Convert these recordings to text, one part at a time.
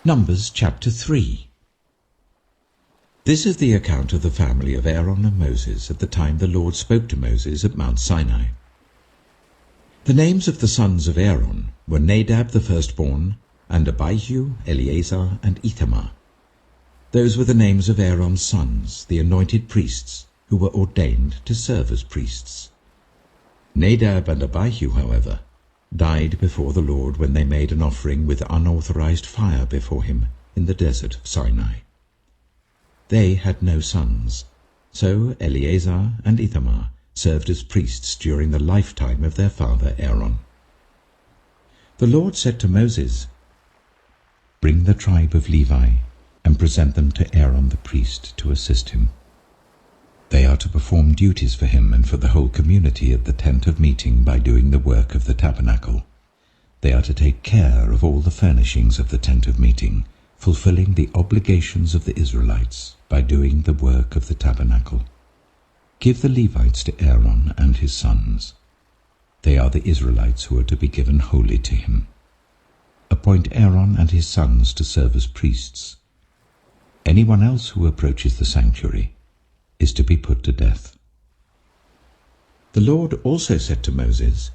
Numbers chapter 3. This is the account of the family of Aaron and Moses at the time the Lord spoke to Moses at Mount Sinai. The names of the sons of Aaron were Nadab the firstborn, and Abihu, Eleazar, and Ithamar. Those were the names of Aaron's sons, the anointed priests, who were ordained to serve as priests. Nadab and Abihu, however, died before the Lord when they made an offering with unauthorized fire before him in the desert of Sinai. They had no sons, so Eleazar and Ithamar served as priests during the lifetime of their father Aaron. The Lord said to Moses, "Bring the tribe of Levi and present them to Aaron the priest to assist him. They are to perform duties for him and for the whole community at the tent of meeting by doing the work of the tabernacle. They are to take care of all the furnishings of the tent of meeting, fulfilling the obligations of the Israelites by doing the work of the tabernacle. Give the Levites to Aaron and his sons. They are the Israelites who are to be given wholly to him. Appoint Aaron and his sons to serve as priests. Anyone else who approaches the sanctuary is to be put to death." The Lord also said to Moses,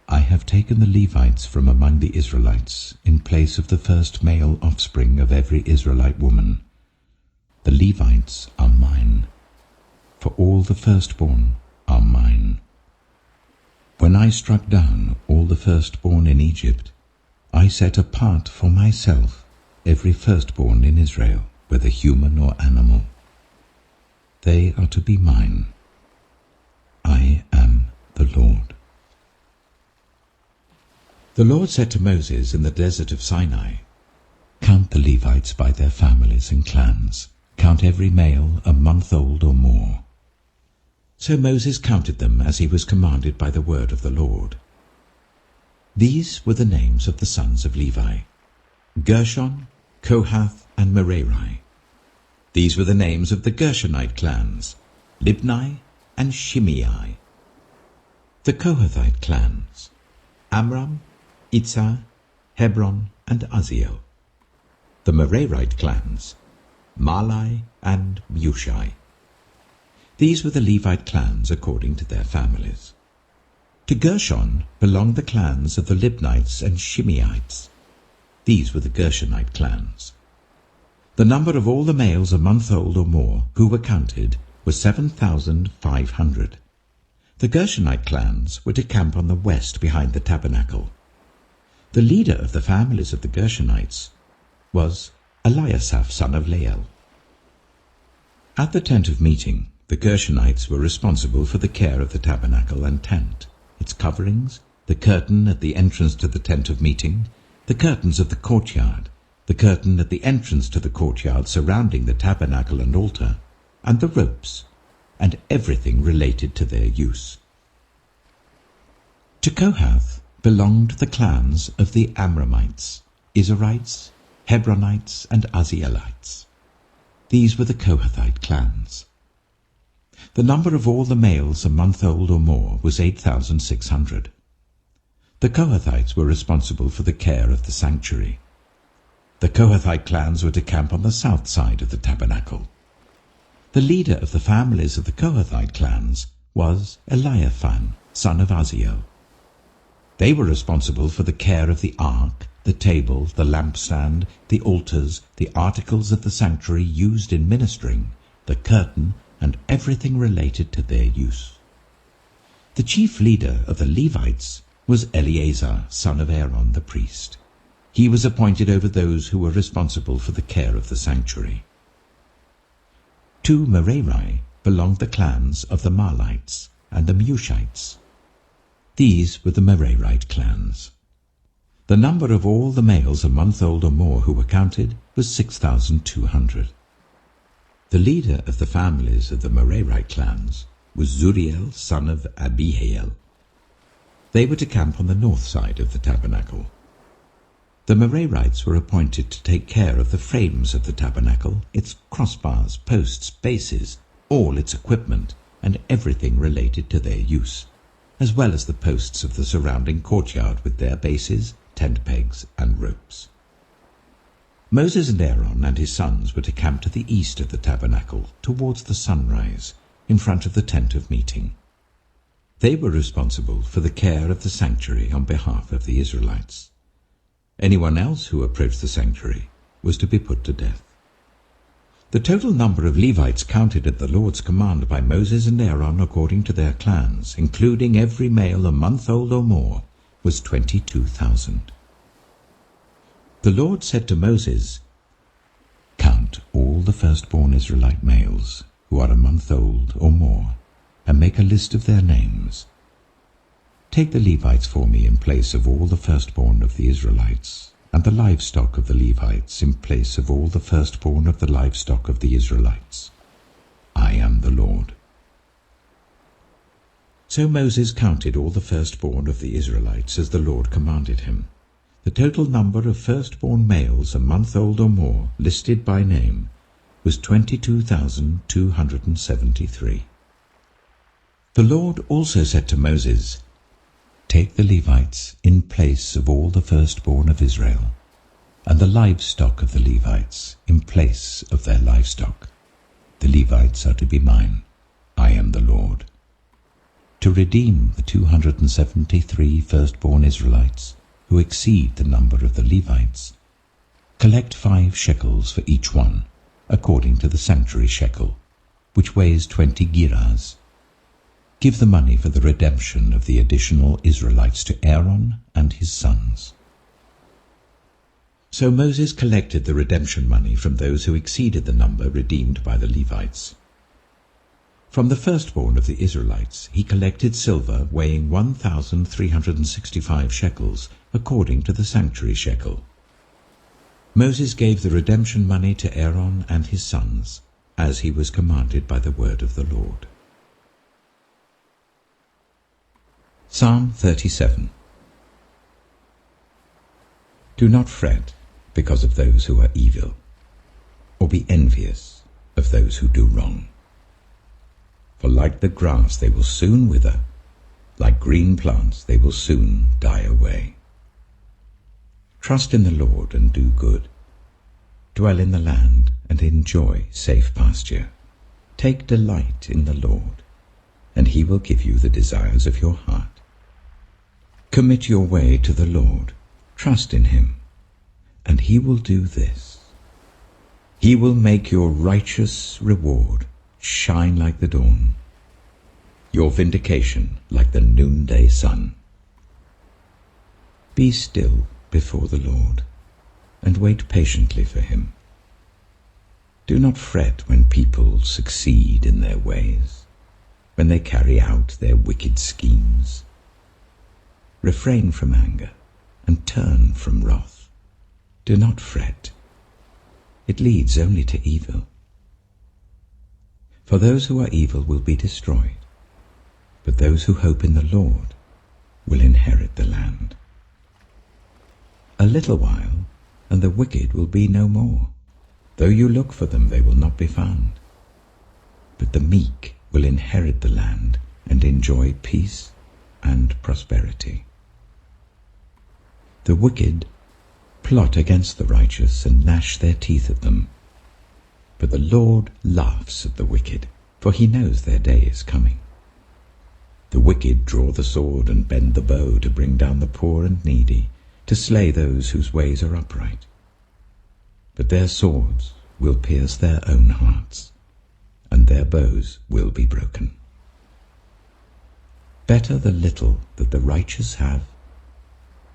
"I have taken the Levites from among the Israelites in place of the first male offspring of every Israelite woman. The Levites are mine, for all the firstborn are mine. When I struck down all the firstborn in Egypt, I set apart for myself every firstborn in Israel, whether human or animal. They are to be mine. I am the Lord." The Lord said to Moses in the desert of Sinai, "Count the Levites by their families and clans. Count every male a month old or more." So Moses counted them as he was commanded by the word of the Lord. These were the names of the sons of Levi: Gershon, Kohath, and Merari. These were the names of the Gershonite clans: Libni and Shimei. The Kohathite clans: Amram, Itzah, Hebron, and Uzziel. The Merarite clans: Malai and Mushai. These were the Levite clans according to their families. To Gershon belonged the clans of the Libnites and Shimeites. These were the Gershonite clans. The number of all the males a month old or more who were counted was 7,500. The Gershonite clans were to camp on the west behind the tabernacle. The leader of the families of the Gershonites was Eliasaph son of Lael. At the tent of meeting, the Gershonites were responsible for the care of the tabernacle and tent, its coverings, the curtain at the entrance to the tent of meeting, the curtains of the courtyard, the curtain at the entrance to the courtyard surrounding the tabernacle and altar, and the ropes, and everything related to their use. To Kohath belonged the clans of the Amramites, Izharites, Hebronites, and Uzzielites. These were the Kohathite clans. The number of all the males a month old or more was 8,600. The Kohathites were responsible for the care of the sanctuary. The Kohathite clans were to camp on the south side of the tabernacle. The leader of the families of the Kohathite clans was Eliaphan, son of Uzziel. They were responsible for the care of the ark, the table, the lampstand, the altars, the articles of the sanctuary used in ministering, the curtain, and everything related to their use. The chief leader of the Levites was Eleazar, son of Aaron the priest. He was appointed over those who were responsible for the care of the sanctuary. To Merari belonged the clans of the Mahlites and the Mushites. These were the Merarite clans. The number of all the males a month old or more who were counted was 6,200. The leader of the families of the Merarite clans was Zuriel, son of Abihail. They were to camp on the north side of the tabernacle. The Merarites were appointed to take care of the frames of the tabernacle, its crossbars, posts, bases, all its equipment, and everything related to their use, as well as the posts of the surrounding courtyard with their bases, tent pegs, and ropes. Moses and Aaron and his sons were to camp to the east of the tabernacle, towards the sunrise, in front of the tent of meeting. They were responsible for the care of the sanctuary on behalf of the Israelites. Anyone else who approached the sanctuary was to be put to death. The total number of Levites counted at the Lord's command by Moses and Aaron according to their clans, including every male a month old or more, was 22,000. The Lord said to Moses, "Count all the firstborn Israelite males who are a month old or more, and make a list of their names. Take the Levites for me in place of all the firstborn of the Israelites, and the livestock of the Levites in place of all the firstborn of the livestock of the Israelites. I am the Lord." So Moses counted all the firstborn of the Israelites as the Lord commanded him. The total number of firstborn males a month old or more, listed by name, was 22,273. The Lord also said to Moses, "Take the Levites in place of all the firstborn of Israel, and the livestock of the Levites in place of their livestock. The Levites are to be mine. I am the Lord. To redeem the 273 firstborn Israelites who exceed the number of the Levites, collect 5 shekels for each one, according to the sanctuary shekel, which weighs 20 gerahs. Give the money for the redemption of the additional Israelites to Aaron and his sons." So Moses collected the redemption money from those who exceeded the number redeemed by the Levites. From the firstborn of the Israelites he collected silver weighing 1,365 shekels, according to the sanctuary shekel. Moses gave the redemption money to Aaron and his sons, as he was commanded by the word of the Lord. Psalm 37. Do not fret because of those who are evil, or be envious of those who do wrong. For like the grass they will soon wither, like green plants they will soon die away. Trust in the Lord and do good. Dwell in the land and enjoy safe pasture. Take delight in the Lord, and he will give you the desires of your heart. Commit your way to the Lord. Trust in him, and he will do this. He will make your righteous reward shine like the dawn, your vindication like the noonday sun. Be still before the Lord, and wait patiently for him. Do not fret when people succeed in their ways, when they carry out their wicked schemes. Refrain from anger and turn from wrath. Do not fret. It leads only to evil. For those who are evil will be destroyed, but those who hope in the Lord will inherit the land. A little while, and the wicked will be no more. Though you look for them, they will not be found. But the meek will inherit the land and enjoy peace and prosperity. The wicked plot against the righteous and gnash their teeth at them. But the Lord laughs at the wicked, for he knows their day is coming. The wicked draw the sword and bend the bow to bring down the poor and needy, to slay those whose ways are upright. But their swords will pierce their own hearts, and their bows will be broken. Better the little that the righteous have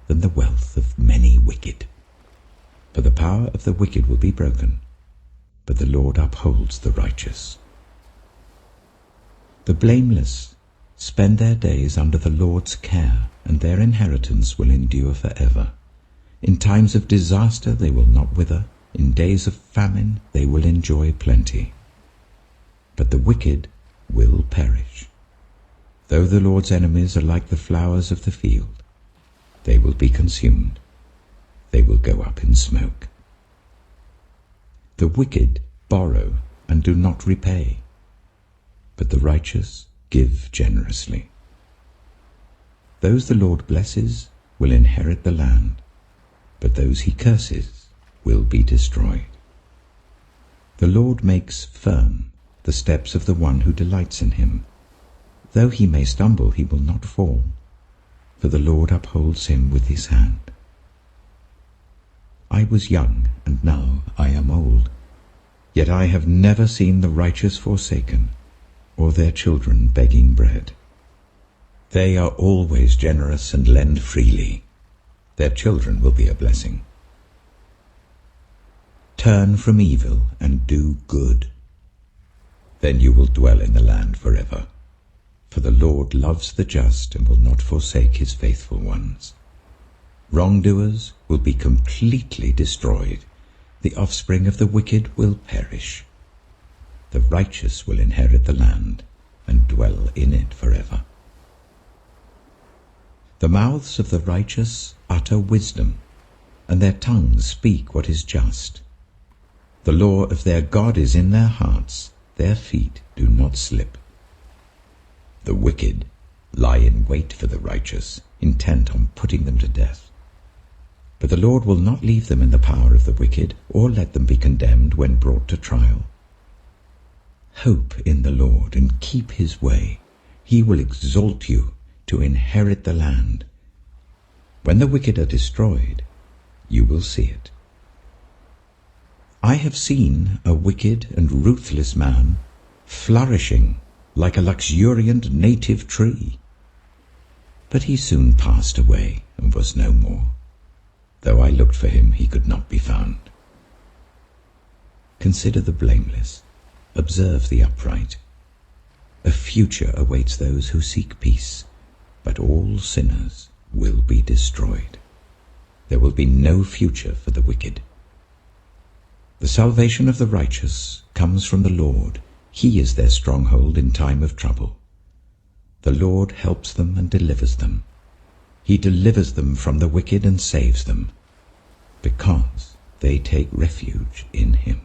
than the wealth of many wicked. For the power of the wicked will be broken, but the Lord upholds the righteous. The blameless spend their days under the Lord's care, and their inheritance will endure forever. In times of disaster they will not wither, in days of famine they will enjoy plenty. But the wicked will perish. Though the Lord's enemies are like the flowers of the field, they will be consumed. They will go up in smoke. The wicked borrow and do not repay, but the righteous give generously. Those the Lord blesses will inherit the land, but those he curses will be destroyed. The Lord makes firm the steps of the one who delights in him. Though he may stumble, he will not fall, for the Lord upholds him with his hand. I was young, and now I am old, yet I have never seen the righteous forsaken, or their children begging bread. They are always generous and lend freely. Their children will be a blessing. Turn from evil and do good. Then you will dwell in the land forever. For the Lord loves the just and will not forsake his faithful ones. Wrongdoers will be completely destroyed. The offspring of the wicked will perish. The righteous will inherit the land and dwell in it forever. The mouths of the righteous utter wisdom, and their tongues speak what is just. The law of their God is in their hearts, their feet do not slip. The wicked lie in wait for the righteous, intent on putting them to death. But the Lord will not leave them in the power of the wicked, or let them be condemned when brought to trial. Hope in the Lord and keep his way. He will exalt you to inherit the land. When the wicked are destroyed, you will see it. I have seen a wicked and ruthless man flourishing like a luxuriant native tree. But he soon passed away and was no more. Though I looked for him, he could not be found. Consider the blameless, observe the upright. A future awaits those who seek peace, but all sinners will be destroyed. There will be no future for the wicked. The salvation of the righteous comes from the Lord. He is their stronghold in time of trouble. The Lord helps them and delivers them. He delivers them from the wicked and saves them, because they take refuge in him.